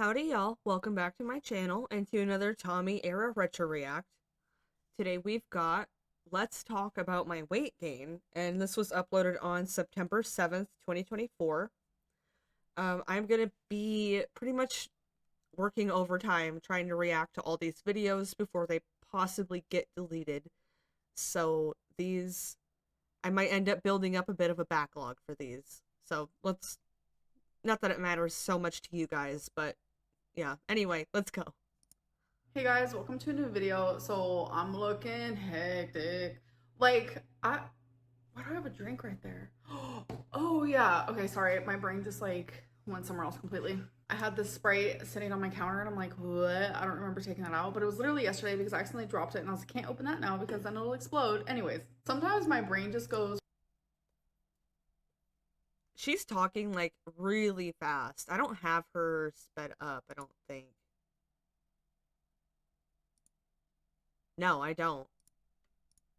Howdy y'all, welcome back to my channel and to another Tommy Era Retro React. Today we've got Let's Talk About My Weight Gain, and this was uploaded on September 7th, 2024. I'm gonna be pretty much working overtime trying to react to all these videos before they possibly get deleted. So I might end up building up a bit of a backlog for these. So not that it matters so much to you guys, but yeah, anyway, let's go. Hey guys, welcome to a new video. So I'm looking hectic. Why do I have a drink right there? Oh yeah. Okay, sorry. My brain just went somewhere else completely. I had this Sprite sitting on my counter and I'm like, what? I don't remember taking that out, but it was literally yesterday because I accidentally dropped it and I was like, can't open that now because then it'll explode. Anyways, sometimes my brain just goes. She's talking like really fast. I don't have her sped up, I don't think. No, I don't.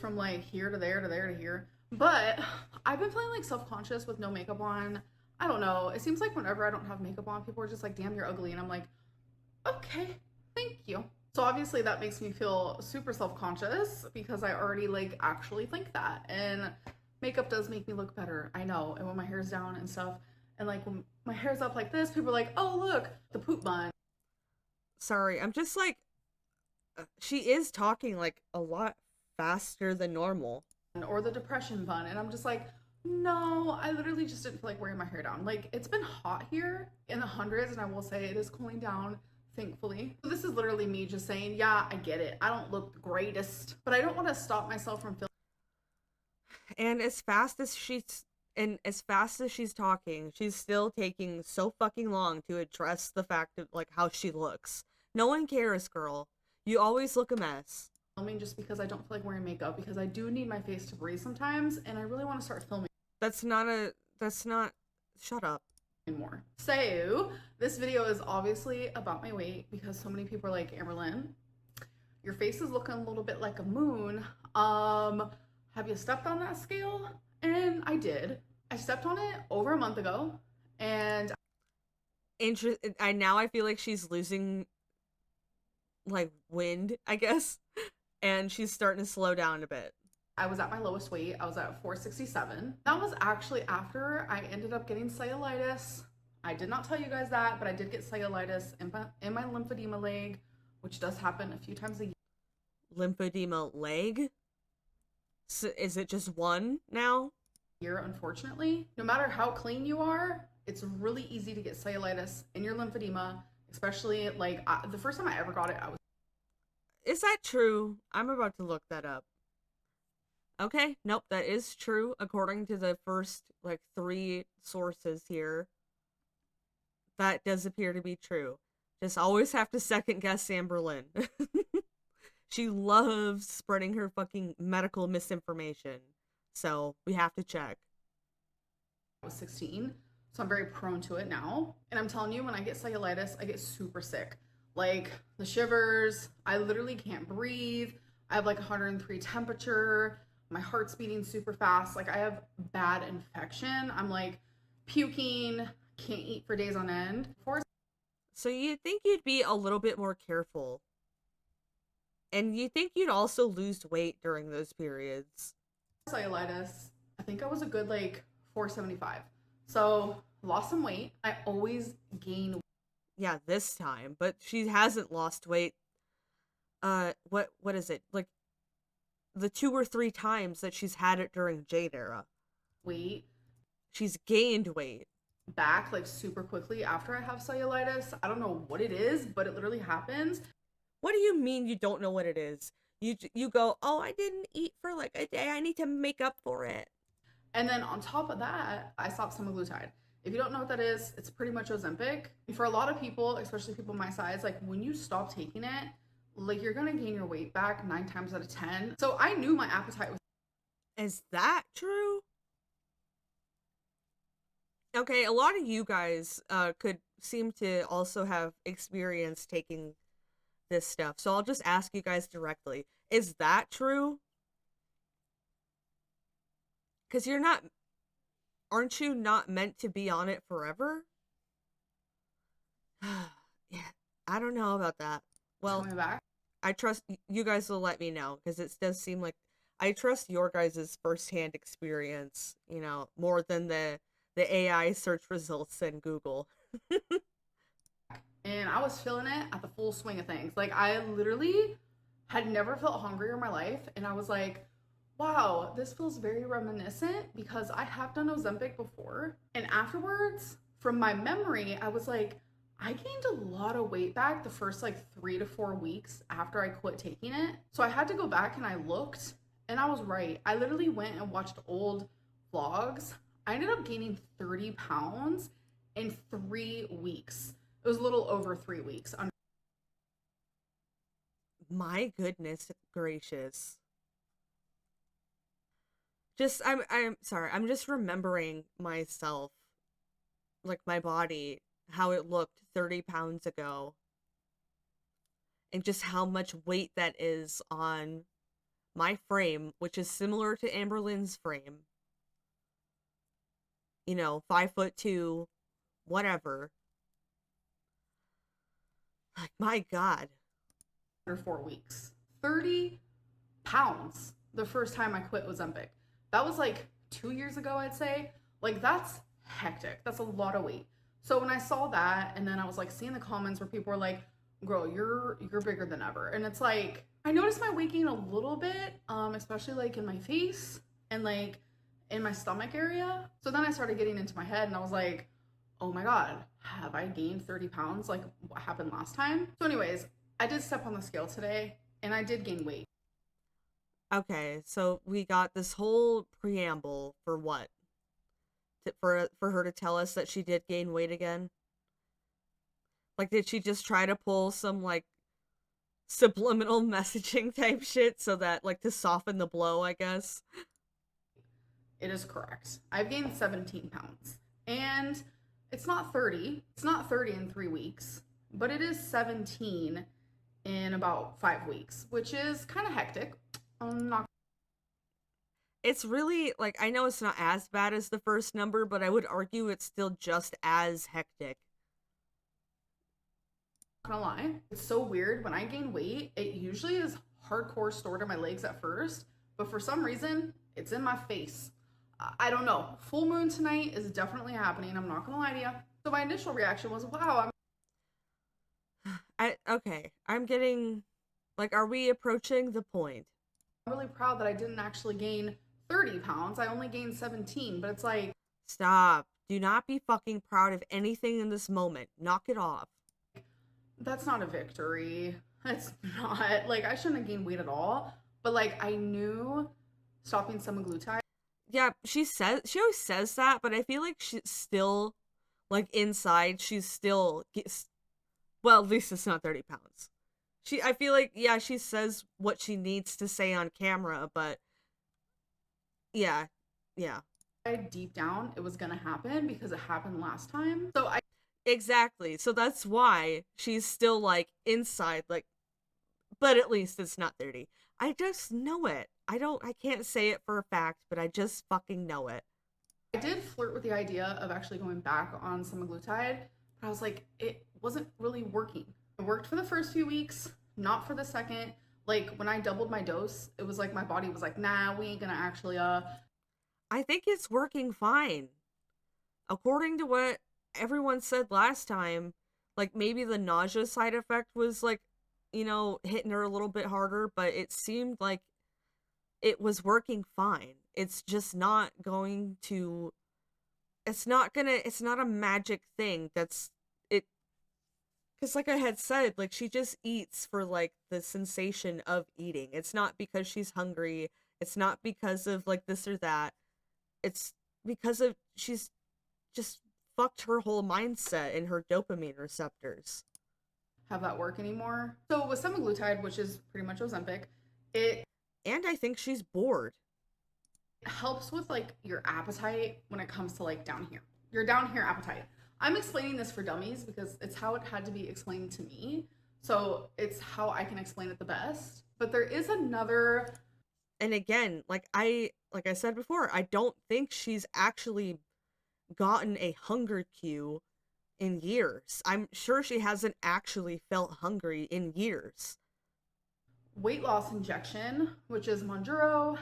From like here to there to there to here. But I've been feeling like self-conscious with no makeup on. I don't know. It seems like whenever I don't have makeup on, people are just like, damn, you're ugly. And I'm like, okay, thank you. So obviously that makes me feel super self-conscious because I already like actually think that. And makeup does make me look better. I know. And when my hair's down and stuff, and like when my hair's up like this, people are like, oh, look, the poop bun. Sorry, I'm just like, she is talking like a lot faster than normal. Or the depression bun. And I'm just like, no, I literally just didn't feel like wearing my hair down. Like, it's been hot here in the hundreds, and I will say it is cooling down, thankfully. So this is literally me just saying, yeah, I get it. I don't look the greatest, but I don't want to stop myself from feeling. And as fast as she's talking, she's still taking so fucking long to address the fact of like how she looks. No one cares, girl. You always look a mess. Filming just because I don't feel like wearing makeup because I do need my face to breathe sometimes, and I really want to start filming That's not, shut up. more. So this video is obviously about my weight because so many people are like, Amberlynn, your face is looking a little bit like a moon. Have you stepped on that scale? And I did. I stepped on it over a month ago, and I feel like she's losing like wind, I guess, and she's starting to slow down a bit. I was at my lowest weight. I was at 467. That was actually after I ended up getting cellulitis. I did not tell you guys that, but I did get cellulitis in my lymphedema leg, which does happen a few times a year. Lymphedema leg? So is it just one now? Unfortunately, no matter how clean you are, it's really easy to get cellulitis in your lymphedema, especially the first time I ever got it, I was. Is that true? I'm about to look that up. Okay, nope, that is true according to the first like 3 sources here. That does appear to be true. Just always have to second guess AMBERLYNN. She loves spreading her fucking medical misinformation. So we have to check. I was 16, so I'm very prone to it now. And I'm telling you, when I get cellulitis, I get super sick. Like the shivers, I literally can't breathe. I have like 103 temperature. My heart's beating super fast. Like I have bad infection. I'm like puking, can't eat for days on end. So you think you'd be a little bit more careful. And you think you'd also lose weight during those periods. Cellulitis, I think I was a good like 475. So lost some weight. I always gain. Yeah, this time, but she hasn't lost weight. What is it? Like the 2 or 3 times that she's had it during Jade era. Weight. She's gained weight Back like super quickly after I have cellulitis. I don't know what it is, but it literally happens. What do you mean you don't know what it is? You go, "Oh, I didn't eat for like a day. I need to make up for it." And then on top of that, I stopped semaglutide. If you don't know what that is, it's pretty much Ozempic. And for a lot of people, especially people my size, like when you stop taking it, like you're gonna gain your weight back 9 times out of 10. So I knew my appetite was. Is that true? Okay, a lot of you guys could seem to also have experience taking this stuff. So I'll just ask you guys directly. Is that true? Cuz aren't you not meant to be on it forever? Yeah, I don't know about that. Well, coming back. I trust you guys will let me know because it does seem like I trust your guys' firsthand experience, more than the AI search results in Google. And I was feeling it at the full swing of things. Like I literally had never felt hungrier in my life, and I was like, wow, this feels very reminiscent because I have done Ozempic before. And afterwards, from my memory, I was like, I gained a lot of weight back the first like 3 to 4 weeks after I quit taking it. So I had to go back and I looked, and I was right. I literally went and watched old vlogs. I ended up gaining 30 pounds in 3 weeks. It was a little over 3 weeks. My goodness gracious. I'm sorry. I'm just remembering myself, like my body, how it looked 30 pounds ago, and just how much weight that is on my frame, which is similar to Amberlynn's frame. 5'2", whatever. Like, my God. Or 4 weeks. 30 pounds the first time I quit Ozempic. That was like 2 years ago, I'd say. Like, that's hectic. That's a lot of weight. So when I saw that, and then I was like seeing the comments where people were like, girl, you're bigger than ever. And it's like, I noticed my weight gain a little bit, especially like in my face and like in my stomach area. So then I started getting into my head and I was like, oh my God, have I gained 30 pounds like what happened last time? So, anyways, I did step on the scale today and I did gain weight. Okay, so we got this whole preamble for what? For her to tell us that she did gain weight again? Like, did she just try to pull some, like, subliminal messaging type shit so that, like, to soften the blow, I guess? It is correct. I've gained 17 pounds. And it's not 30. It's not 30 in 3 weeks, but it is 17 in about 5 weeks, which is kind of hectic. I'm not It's really, like, I know it's not as bad as the first number, but I would argue it's still just as hectic. gonna lie. It's so weird. When I gain weight, it usually is hardcore stored in my legs at first, but for some reason, it's in my face. I don't know. Full moon tonight is definitely happening. I'm not gonna lie to you. So my initial reaction was, wow, Okay, I'm getting, like, are we approaching the point? I'm really proud that I didn't actually gain 30 pounds. I only gained 17, but it's like, Stop. Do not be fucking proud of anything in this moment. Knock it off. that's not a victory. It's not. Like, I shouldn't have gained weight at all. But, like, I knew stopping semaglutide. Yeah, she always says that, but I feel like she's still, like, inside, she's still, well, at least it's not 30 pounds. I feel like, yeah, she says what she needs to say on camera, but yeah, yeah. Deep down, it was going to happen because it happened last time. So I Exactly. So that's why she's still, like, inside, like, but at least it's not 30. I just know it. I can't say it for a fact, but I just fucking know it. I did flirt with the idea of actually going back on semaglutide, but I was like, it wasn't really working. It worked for the first few weeks, not for the second. Like when I doubled my dose, it was like my body was like, nah, we ain't gonna actually I think it's working fine. According to what everyone said last time, like, maybe the nausea side effect was, like, hitting her a little bit harder, but it seemed like it was working fine. It's just not going to, it's not a magic thing that's it, because, like I had said, like, she just eats for, like, the sensation of eating. It's not because she's hungry. It's not because of, like, this or that. It's because of she's just fucked her whole mindset and her dopamine receptors. have that work anymore. So with semaglutide, which is pretty much Ozempic, it And I think she's bored. helps with like your appetite when it comes to like down here. Your down here appetite. I'm explaining this for dummies because it's how it had to be explained to me. So it's how I can explain it the best. But there is another. And again, like I said before, I don't think she's actually gotten a hunger cue in years. I'm sure she hasn't actually felt hungry in years. Weight loss injection, which is Monjuro.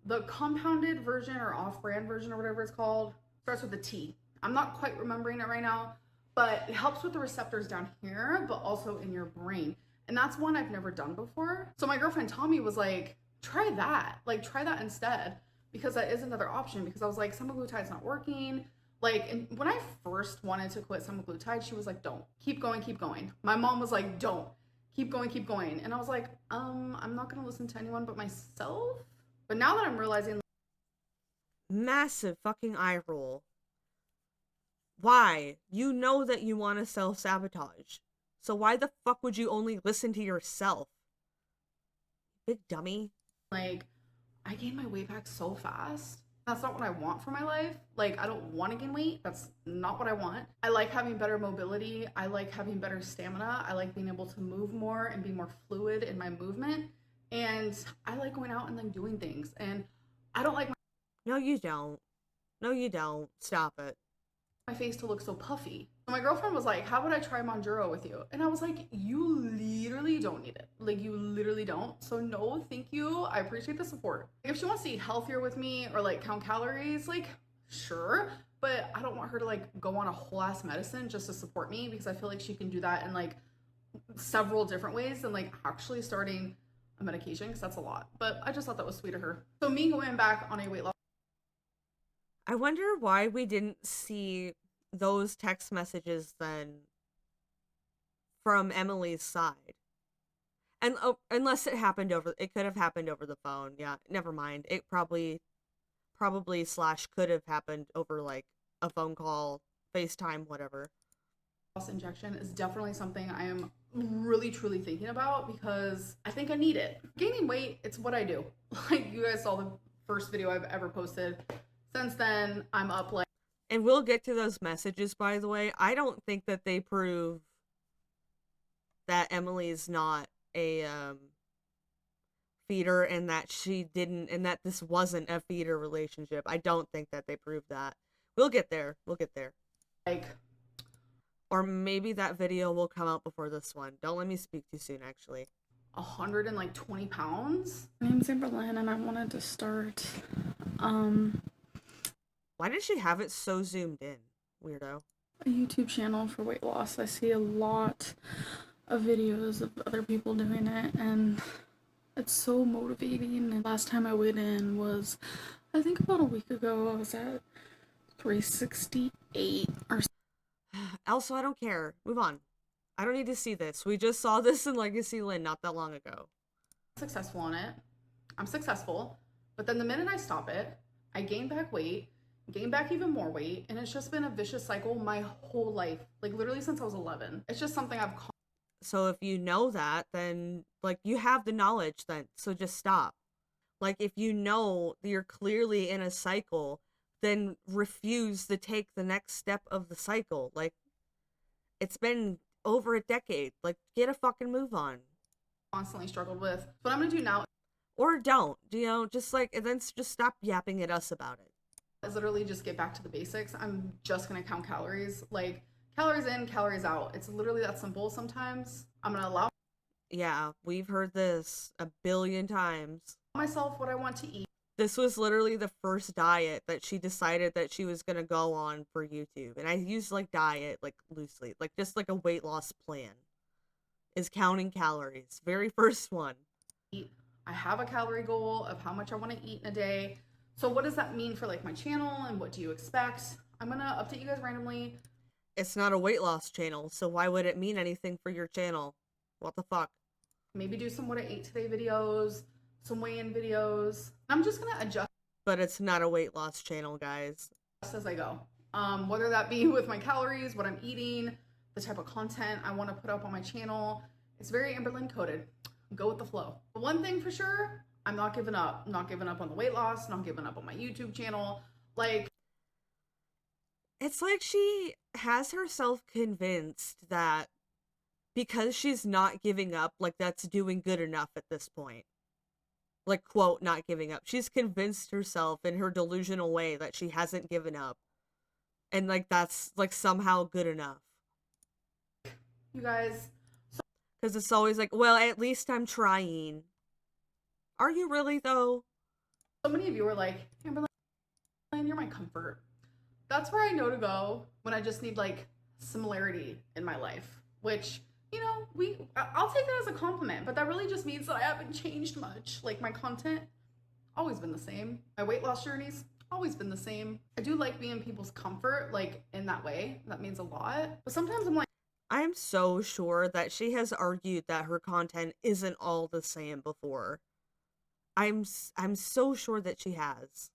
The compounded version or off-brand version or whatever it's called starts with a T. I'm not quite remembering it right now, but it helps with the receptors down here, but also in your brain. And that's one I've never done before. So my girlfriend Tommy was like, try that. Like, try that instead. Because that is another option. Because I was like, semaglutide's not working. Like, and when I first wanted to quit semaglutide, she was like, don't. Keep going, keep going. My mom was like, don't. Keep going, keep going. And I was like, I'm not gonna listen to anyone but myself. But now that I'm realizing, Massive fucking eye roll. Why? You know that you want to self-sabotage. So why the fuck would you only listen to yourself? Big dummy. like, I gained my weight back so fast. That's not what I want for my life. Like, I don't want to gain weight. That's not what I want. I like having better mobility. I like having better stamina. I like being able to move more and be more fluid in my movement. And I like going out and like doing things. And I don't like No, you don't. No, you don't. Stop it. my face to look so puffy. So my girlfriend was like, how would I try Monjuro with you? And I was like, you literally don't need it. Like, you literally don't. So no, thank you. I appreciate the support. If she wants to eat healthier with me or like count calories, like, sure. But I don't want her to like go on a whole ass medicine just to support me, because I feel like she can do that in like several different ways than like actually starting a medication, because that's a lot. But I just thought that was sweet of her. So me going back on a weight loss. I wonder why we didn't see those text messages then from Emily's side. And unless it could have happened over the phone. Yeah, never mind. It probably slash could have happened over like a phone call, FaceTime, whatever. Injection is definitely something I am really truly thinking about, because I think I need it. Gaining weight, it's what I do. Like, you guys saw the first video I've ever posted. Since then, I'm up like, And we'll get to those messages, by the way. I don't think that they prove that Emily's not a feeder, and that she didn't, and that this wasn't a feeder relationship. I don't think that they proved that. We'll get there. We'll get there. like Or maybe that video will come out before this one. Don't let me speak too soon, actually. 120 pounds. My name's AMBERLYNN, and I wanted to start Why did she have it so zoomed in? Weirdo. a YouTube channel for weight loss. I see a lot of videos of other people doing it, and it's so motivating. And last time I weighed in was, I think, about a week ago. I was at 368 or Also, I don't care. Move on. I don't need to see this. We just saw this in Legacy Lynn not that long ago. successful on it. I'm successful, but then the minute I stop it, I gain back weight, gain back even more weight, and it's just been a vicious cycle my whole life. Like, literally since I was 11. It's just something I've So if you know that, then, like, you have the knowledge then, so just stop. Like, if you know that you're clearly in a cycle, then refuse to take the next step of the cycle. Like, it's been over a decade. Like, get a fucking move on. constantly struggled with. What I'm gonna do now Or don't, just like, and then just stop yapping at us about it. is literally just get back to the basics. I'm just gonna count calories. Like, calories in, calories out. It's literally that simple sometimes. I'm gonna allow Yeah, we've heard this a billion times. myself what I want to eat. This was literally the first diet that she decided that she was going to go on for YouTube. And I use like diet, like loosely, like just like a weight loss plan is counting calories. Very first one. I have a calorie goal of how much I want to eat in a day. So what does that mean for like my channel, and what do you expect? I'm gonna update you guys randomly. It's not a weight loss channel, so why would it mean anything for your channel? What the fuck? Maybe do some what I ate today videos, some weigh-in videos. I'm just gonna adjust But it's not a weight loss channel, guys. as I go. Whether that be with my calories, what I'm eating, the type of content I want to put up on my channel. It's very AMBERLYNN coded. Go with the flow. But one thing for sure, I'm not giving up. I'm not giving up on the weight loss, not giving up on my YouTube channel. Like, It's like she has herself convinced that because she's not giving up, like that's doing good enough at this point. Like, quote, not giving up. She's convinced herself in her delusional way that she hasn't given up. And like that's like somehow good enough. You guys, Because it's always like, well, at least I'm trying. Are you really though? so many of you are like, Amberlynn, you're my comfort. That's where I know to go when I just need like similarity in my life, which, you know, I'll take that as a compliment, but that really just means that I haven't changed much. Like my content always been the same. My weight loss journeys always been the same. I do like being people's comfort, like in that way. That means a lot. But sometimes I'm like, I'm so sure that she has argued that her content isn't all the same before. I'm so sure that she has.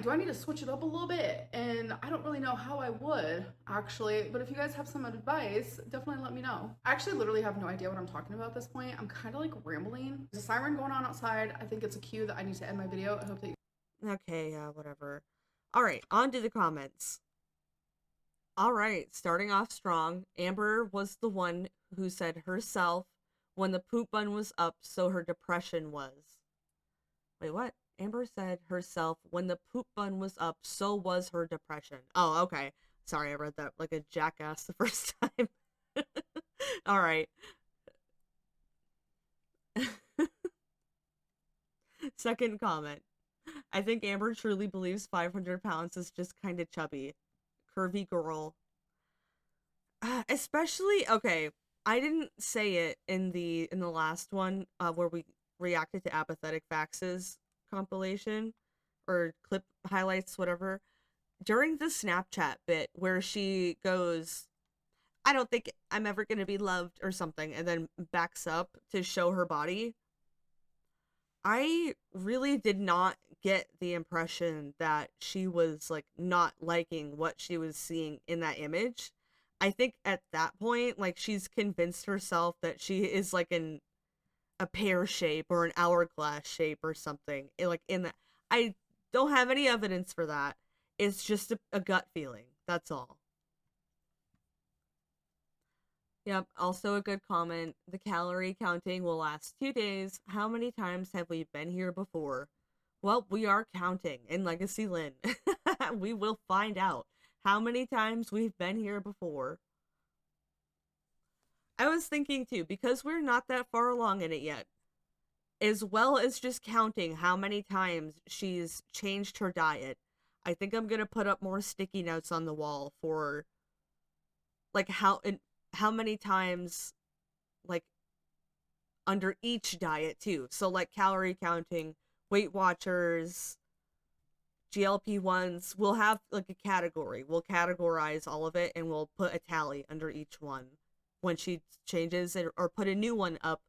do I need to switch it up a little bit? And I don't really know how I would actually, but if you guys have some advice, definitely let me know. I actually literally have no idea what I'm talking about at this point. I'm kind of like rambling. There's a siren going on outside. I think it's a cue that I need to end my video. I hope that you. Okay, yeah, whatever. All right, on to the comments. All right, starting off strong. Amber was the one who said herself when the poop bun was up, so her depression was. Wait, what? Amber said herself when the poop bun was up, so was her depression. Oh, okay. Sorry, I read that like a jackass the first time. All right. Second comment. I think Amber truly believes 500 pounds is just kind of chubby. Curvy girl. Especially, okay, I didn't say it in the last one where we reacted to apathetic faxes compilation or clip highlights, whatever. During the Snapchat bit where she goes, I don't think I'm ever going to be loved or something, and then backs up to show her body, I really did not get the impression that she was like not liking what she was seeing in that image. I think at that point, like she's convinced herself that she is like in a pear shape or an hourglass shape or something. Like in that, I don't have any evidence for that. It's just a gut feeling. That's all. Yep, also a good comment. The calorie counting will last 2 days. How many times have we been here before? Well, we are counting in Legacy Lynn. We will find out how many times we've been here before. I was thinking too, because we're not that far along in it yet, as well as just counting how many times she's changed her diet. I think I'm gonna put up more sticky notes on the wall for like how many times like under each diet too. So like calorie counting, Weight Watchers, GLP-1s, we'll have like a category. We'll categorize all of it and we'll put a tally under each one when she changes it or put a new one up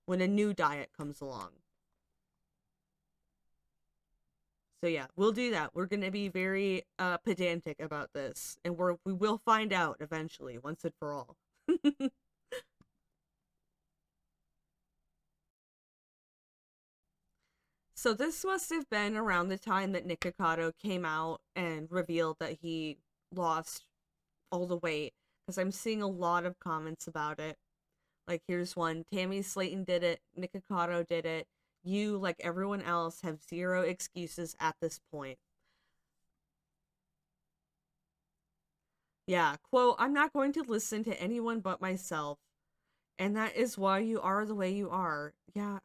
when a new diet comes along. So yeah, we'll do that. We're going to be very pedantic about this and we will find out eventually once and for all. So this must have been around the time that Nikocado came out and revealed that he lost all the weight because I'm seeing a lot of comments about it. Like here's one, Tammy Slayton did it, Nikocado did it. You, like everyone else, have zero excuses at this point. Yeah, quote, I'm not going to listen to anyone but myself. And that is why you are the way you are. Yeah,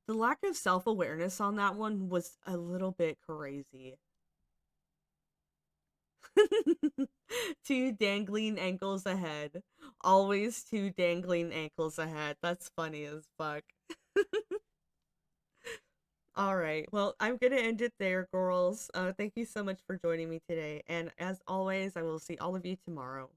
the lack of self-awareness on that one was a little bit crazy. Two dangling ankles ahead. Always two dangling ankles ahead. That's funny as fuck. All right. Well, I'm going to end it there, girls. Thank you so much for joining me today. And as always, I will see all of you tomorrow.